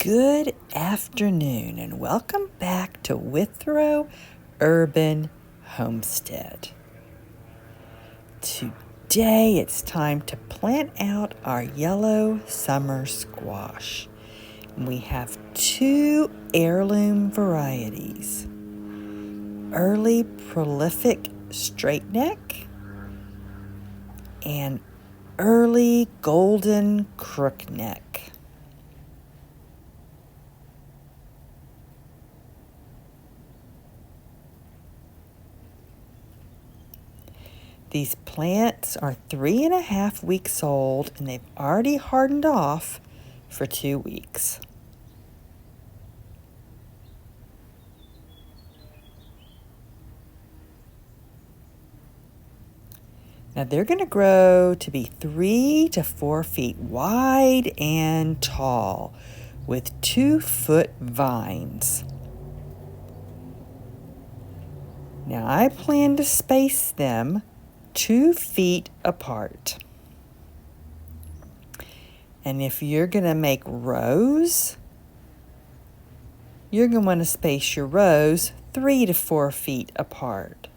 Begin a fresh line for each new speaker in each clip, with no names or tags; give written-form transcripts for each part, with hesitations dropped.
Good afternoon and welcome back to Withrow Urban Homestead. Today it's time to plant out our yellow summer squash. We have two heirloom varieties, early prolific straight neck and early golden crook neck. These plants are 3.5 weeks old and they've already hardened off for 2 weeks. Now they're going to grow to be 3 to 4 feet wide and tall with 2-foot vines. Now I plan to space them 2 feet apart. And if you're going to make rows, you're going to want to space your rows 3 to 4 feet apart.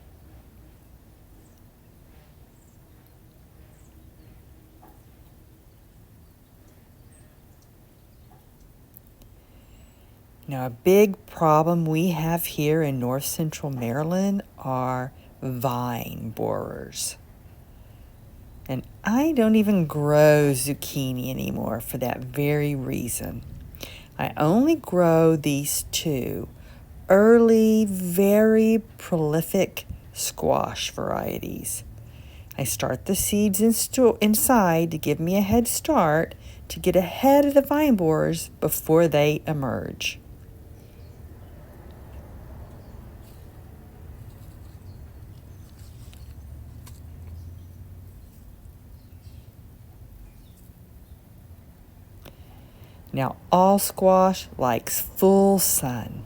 Now, a big problem we have here in north central Maryland are vine borers. And I don't even grow zucchini anymore for that very reason. I only grow these two early, very prolific squash varieties. I start the seeds inside to give me a head start to get ahead of the vine borers before they emerge. Now, all squash likes full sun.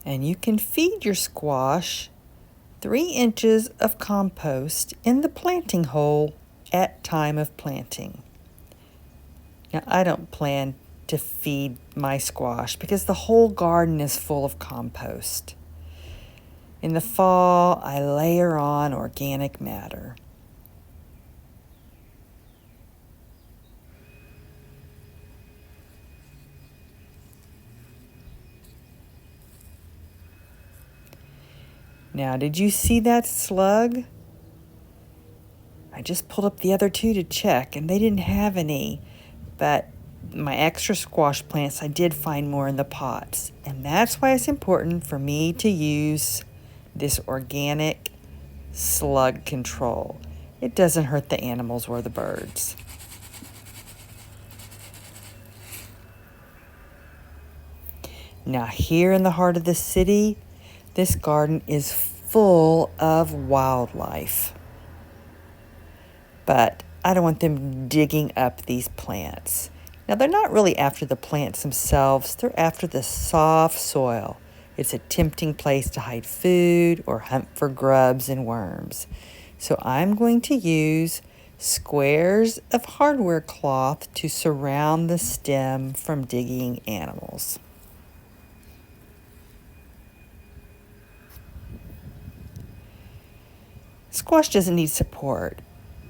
And you can feed your squash 3 inches of compost in the planting hole at time of planting. Now, I don't plan to feed my squash because the whole garden is full of compost. In the fall, I layer on organic matter. Now, did you see that slug? I just pulled up the other two to check and they didn't have any, but my extra squash plants, I did find more in the pots. And that's why it's important for me to use this organic slug control. It doesn't hurt the animals or the birds. Now here in the heart of the city, this garden is full of wildlife. But I don't want them digging up these plants. Now, they're not really after the plants themselves, they're after the soft soil. It's a tempting place to hide food or hunt for grubs and worms. So I'm going to use squares of hardware cloth to surround the stem from digging animals. Squash doesn't need support,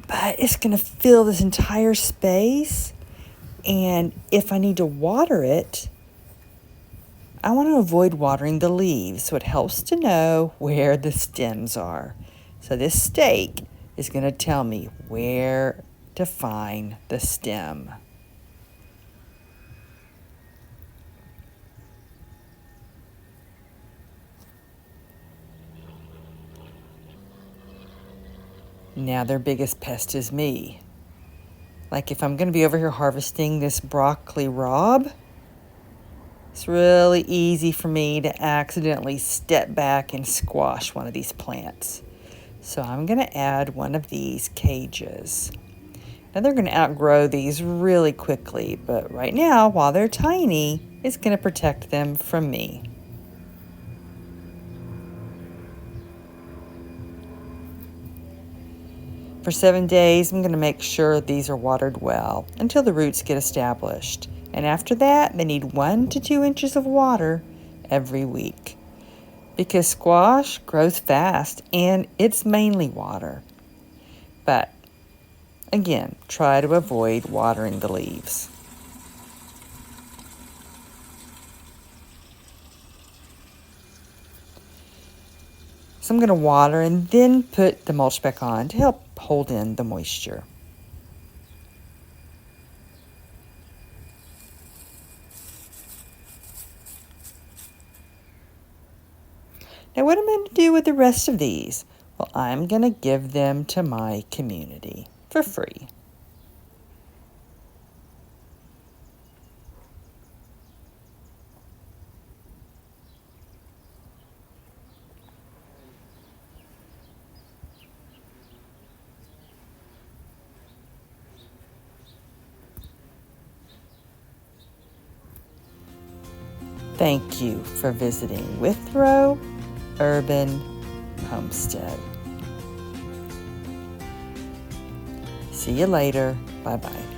but it's going to fill this entire space. And if I need to water it, I want to avoid watering the leaves, so it helps to know where the stems are. So this stake is going to tell me where to find the stem. Now their biggest pest is me. Like if I'm going to be over here harvesting this broccoli rabe, it's really easy for me to accidentally step back and squash one of these plants. So I'm going to add one of these cages. Now they're going to outgrow these really quickly, but right now, while they're tiny, it's going to protect them from me. For 7 days, I'm going to make sure these are watered well until the roots get established. And after that, they need 1 to 2 inches of water every week. Because squash grows fast and it's mainly water. But again, try to avoid watering the leaves. So I'm going to water and then put the mulch back on to help hold in the moisture. Now what am I going to do with the rest of these? Well, I'm going to give them to my community for free. Thank you for visiting Withrow Urban Homestead. See you later. Bye-bye.